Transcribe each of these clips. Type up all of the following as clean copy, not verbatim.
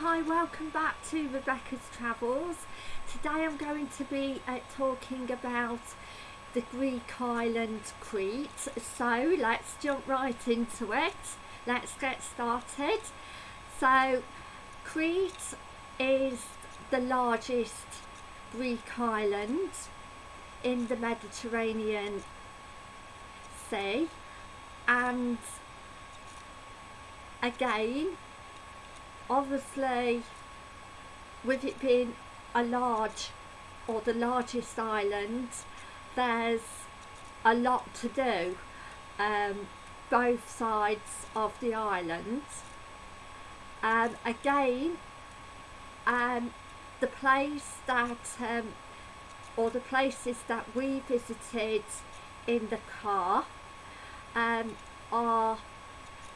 Hi, welcome back to Rebecca's Travels. Today I'm going to be talking about the Greek island Crete. So let's jump right into it. Let's get started. So Crete is the largest Greek island in the Mediterranean Sea, and again, obviously, with it being a large or the largest island, there's a lot to do, both sides of the island. Again, the place that or the places that we visited in the car are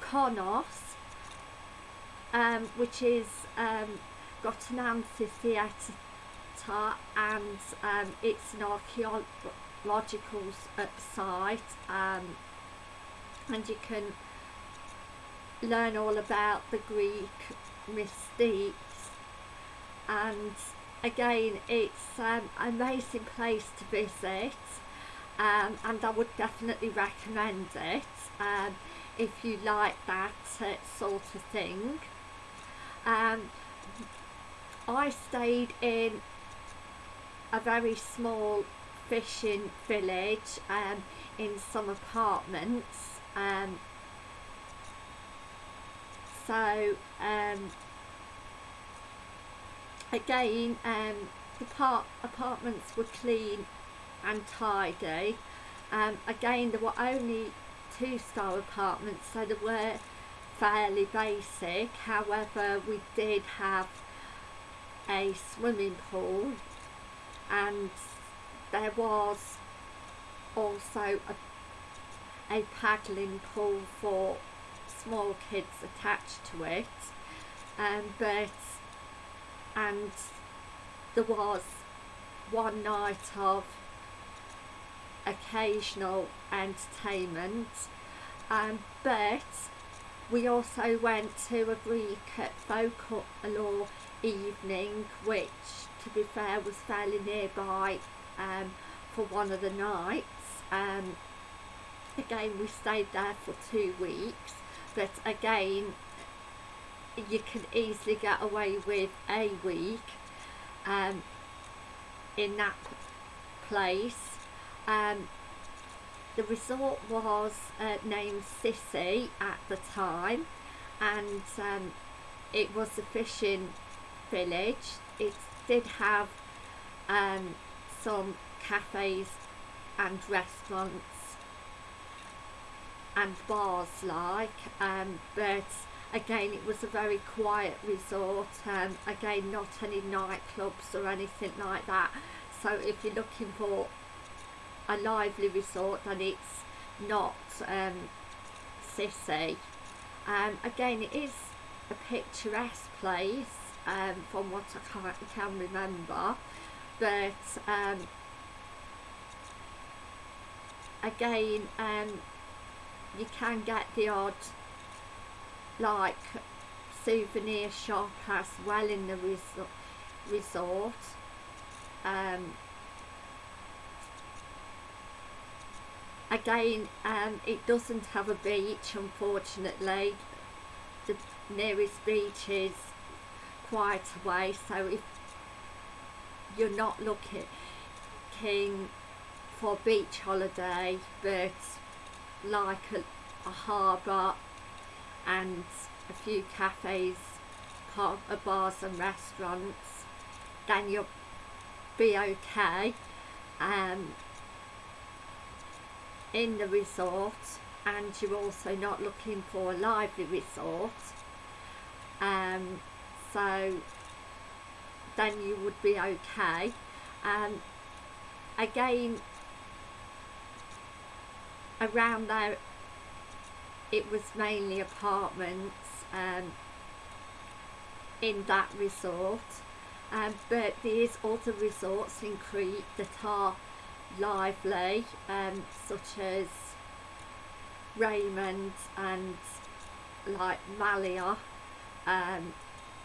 Konos, which is got an amphitheatre, and it's an archaeological site, and you can learn all about the Greek mystics. And again, it's an amazing place to visit, and I would definitely recommend it if you like that sort of thing. I stayed in a very small fishing village in some apartments, so again, the apartments were clean and tidy. Again, there were only 2-star apartments, so they were fairly basic. However, we did have a swimming pool, and there was also a paddling pool for small kids attached to it, and there was one night of occasional entertainment, but we also went to a Greek folklore evening, which, to be fair, was fairly nearby for one of the nights. Again, we stayed there for 2 weeks, but again, you can easily get away with a week in that place. The resort was named Sissi at the time, and it was a fishing village. It did have some cafes and restaurants and bars but again, it was a very quiet resort. Again, not any nightclubs or anything like that, so if you're looking for a lively resort, then it's not Sissi. Again, it is a picturesque place from what I can remember, but again, you can get the odd like souvenir shop as well in the resort. Again, it doesn't have a beach, unfortunately. The nearest beach is quite away, so if you're not looking for a beach holiday, but like a harbour and a few cafes, bars and restaurants, then you'll be okay in the resort, and you're also not looking for a lively resort, so then you would be okay. Again, around there it was mainly apartments in that resort, but there's other resorts in Crete that are lively, such as Raymond and like Malia,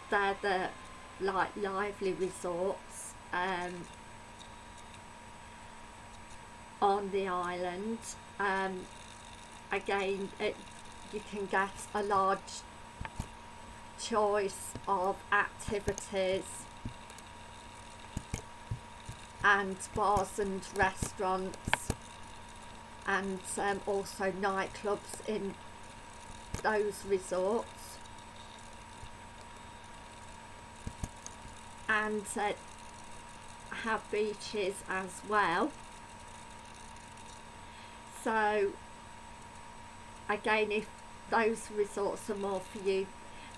they're the like lively resorts on the island. Again, you can get a large choice of activities and bars and restaurants, and also nightclubs in those resorts, and have beaches as well. So again, if those resorts are more for you,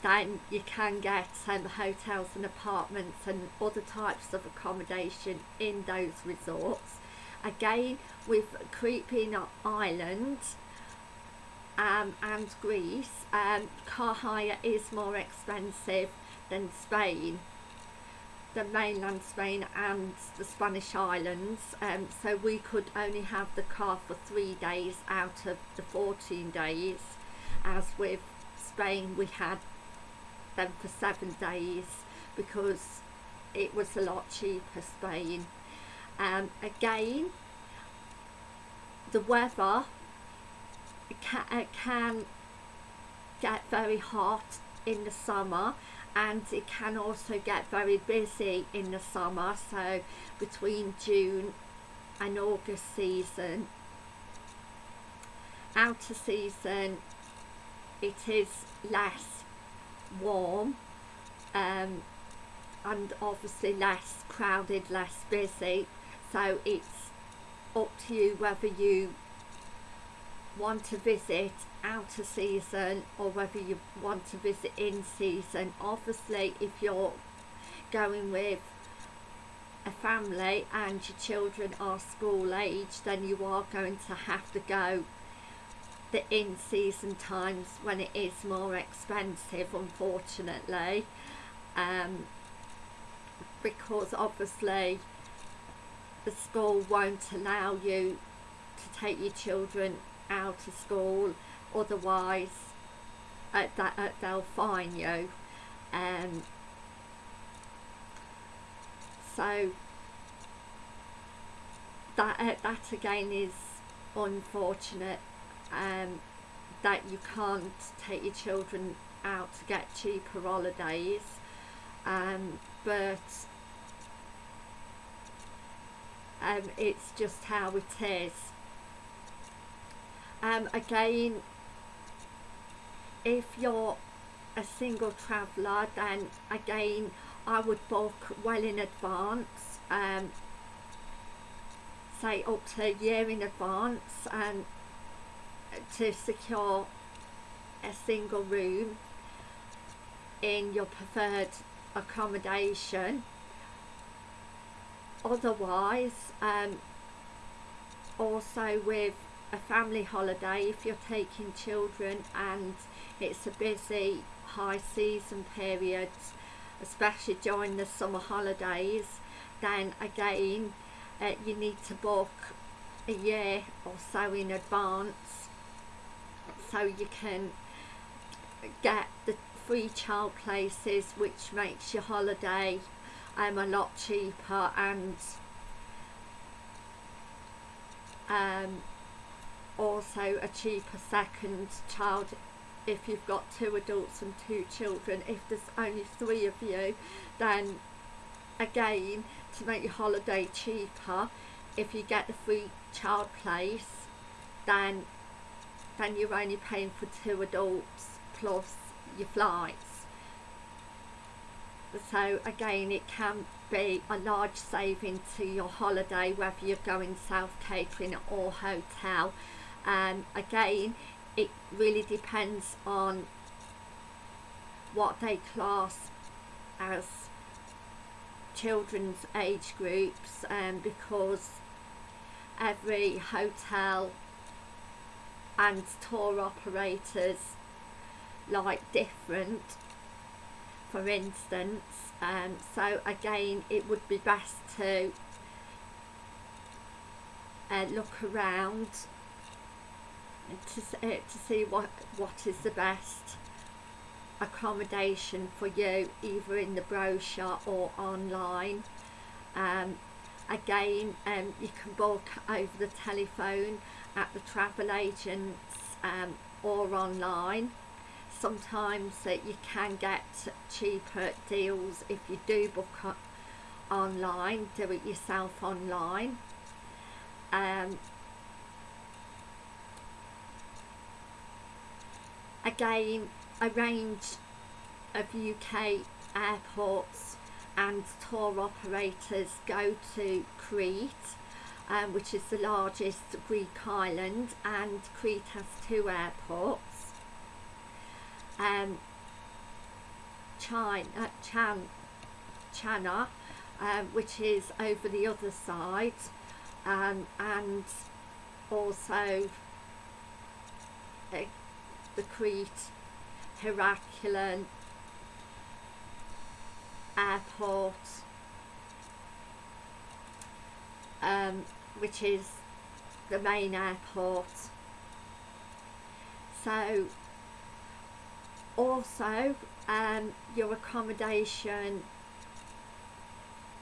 then you can get hotels and apartments and other types of accommodation in those resorts. Again, with Crete being an island and Greece, car hire is more expensive than Spain, the mainland Spain and the Spanish islands. So we could only have the car for 3 days out of the 14 days, as with Spain we had them for 7 days because it was a lot cheaper, Spain. Again, the weather can get very hot in the summer, and it can also get very busy in the summer. So between June and August season, outer season, it is less warm and obviously less crowded, less busy. So it's up to you whether you want to visit outer season or whether you want to visit in season. Obviously, if you're going with a family and your children are school age, then you are going to have to go the in season times when it is more expensive, unfortunately, because obviously the school won't allow you to take your children out of school, otherwise they'll fine you. So that again is unfortunate, that you can't take your children out to get cheaper holidays, but it's just how it is. Again, if you're a single traveller, then again I would book well in advance, say up to a year in advance, to secure a single room in your preferred accommodation. Otherwise, also with a family holiday, if you're taking children and it's a busy high season period, especially during the summer holidays, then again you need to book a year or so in advance, so you can get the free child places, which makes your holiday a lot cheaper, and also a cheaper second child if you've got 2 adults and 2 children. If there's only 3 of you, then again, to make your holiday cheaper, if you get the free child place, then you're only paying for 2 adults plus your flights. So again, it can be a large saving to your holiday, whether you're going self-catering or hotel. Again, it really depends on what they class as children's age groups, because every hotel and tour operators like different, for instance. So again, it would be best to look around to see what is the best accommodation for you, either in the brochure or online. Again, you can book over the telephone at the travel agents or online. Sometimes you can get cheaper deals if you do book online, do it yourself online. Again, a range of UK airports and tour operators go to Crete, which is the largest Greek island, and Crete has 2 airports. China, which is over the other side, and also the Crete Heraclian airport, which is the main airport. So also your accommodation,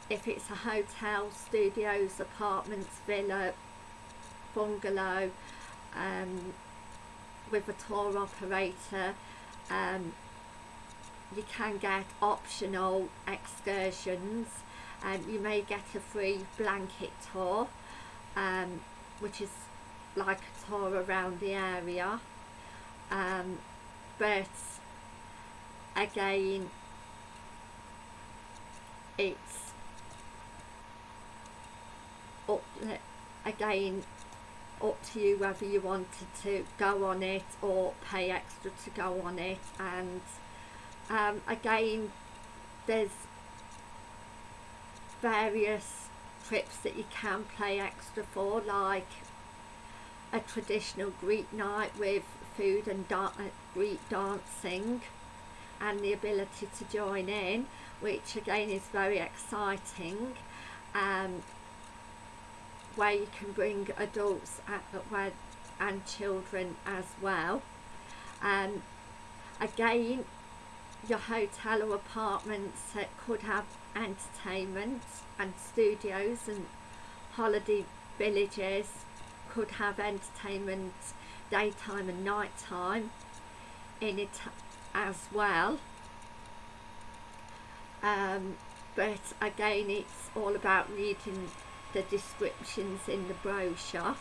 if it's a hotel, studios, apartments, villa, bungalow, with a tour operator, you can get optional excursions. You may get a free blanket tour, which is like a tour around the area, but again, it's up to you whether you wanted to go on it or pay extra to go on it. And again, there's various trips that you can pay extra for, like a traditional Greek night with food and Greek dancing, and the ability to join in, which again is very exciting, where you can bring adults and children as well. Again, your hotel or apartments could have entertainment, and studios and holiday villages could have entertainment daytime and nighttime in it as well. But again, it's all about reading the descriptions in the brochure.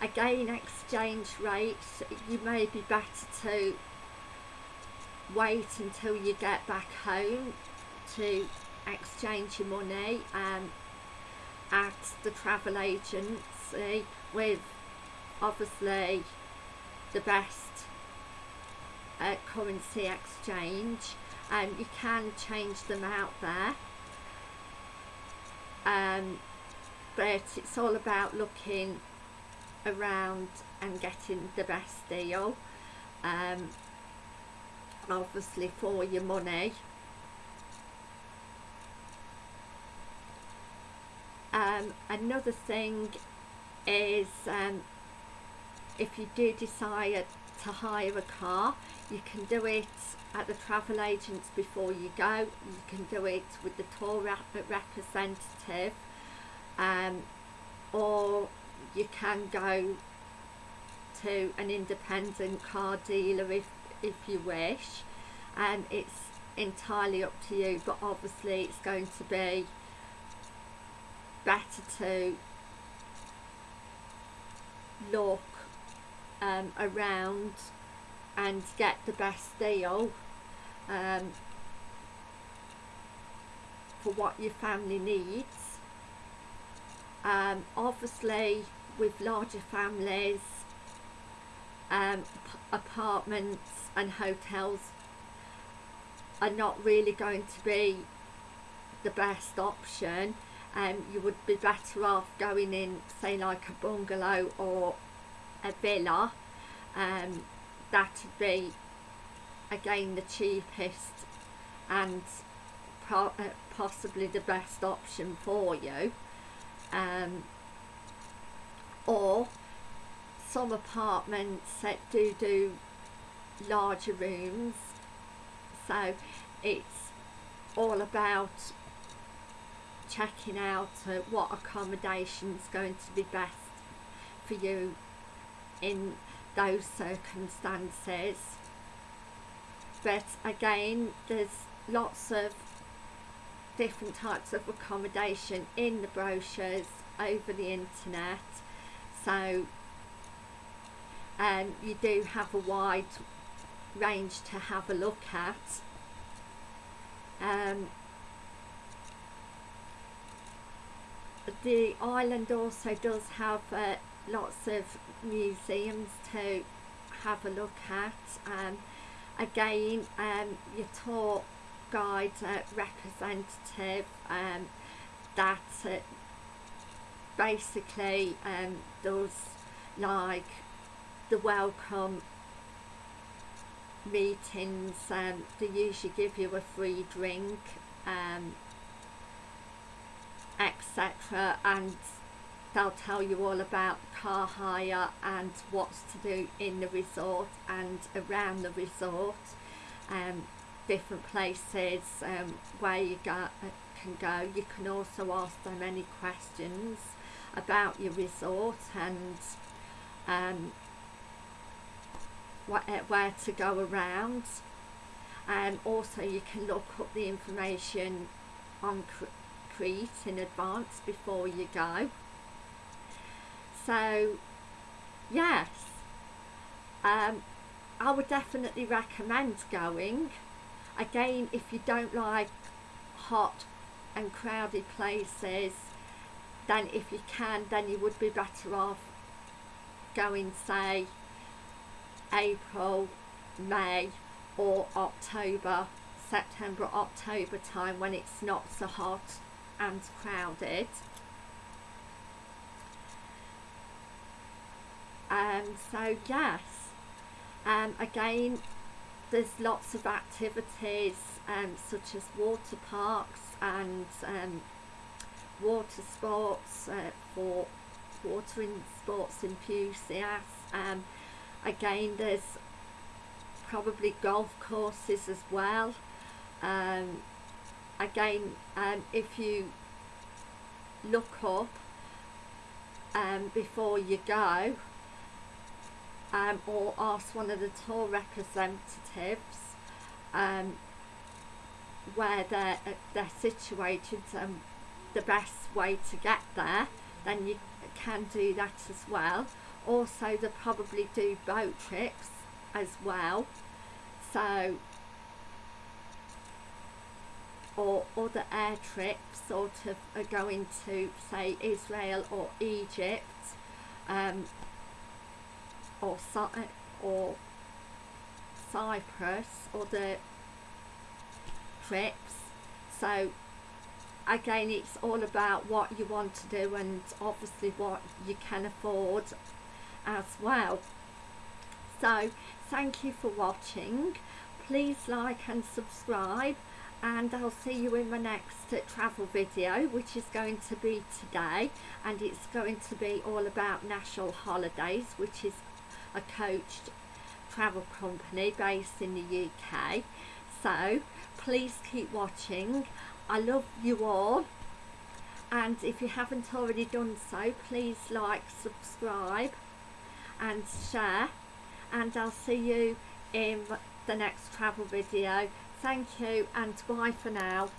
Again, exchange rates, you may be better to wait until you get back home to exchange your money at the travel agency, with obviously the best currency exchange, and you can change them out there, but it's all about looking around and getting the best deal, obviously for your money. Another thing is, if you do decide to hire a car, you can do it at the travel agents before you go. You can do it with the tour representative, or you can go to an independent car dealer if you wish, and it's entirely up to you, but obviously it's going to be better to look around and get the best deal for what your family needs. Obviously with larger families, apartments and hotels are not really going to be the best option. You would be better off going in, say, like a bungalow or a villa. That would be again the cheapest and possibly the best option for you. Or some apartments that do larger rooms, so it's all about checking out what accommodation's going to be best for you in those circumstances. But again, there's lots of different types of accommodation in the brochures over the internet, so you do have a wide range to have a look at. The island also does have lots of museums to have a look at. Again, your tour guide representative that basically does like the welcome meetings. They usually give you a free drink, etc., and they'll tell you all about car hire and what's to do in the resort and around the resort, different places where you can go. You can also ask them any questions about your resort and where to go around. Also you can look up the information on Crete in advance before you go. So yes, I would definitely recommend going. Again, if you don't like hot and crowded places, then if you can, then you would be better off going, say, April, May or October, September, October time, when it's not so hot and crowded. So yes, again, there's lots of activities such as water parks and water sports for watering sports enthusiasts. Again, there's probably golf courses as well. Again, if you look up before you go, or ask one of the tour representatives where they're situated, the best way to get there, then you can do that as well. Also, they probably do boat trips as well, so, or other air trips, sort of going to, say, Israel or Egypt, or Cyprus, other trips. So again, it's all about what you want to do and obviously what you can afford as well. So thank you for watching. Please like and subscribe, and I'll see you in my next travel video, which is going to be today, and it's going to be all about National Holidays, which is a coached travel company based in the UK. So please keep watching. I love you all, and if you haven't already done so, please like, subscribe and share, and I'll see you in the next travel video. Thank you, and bye for now.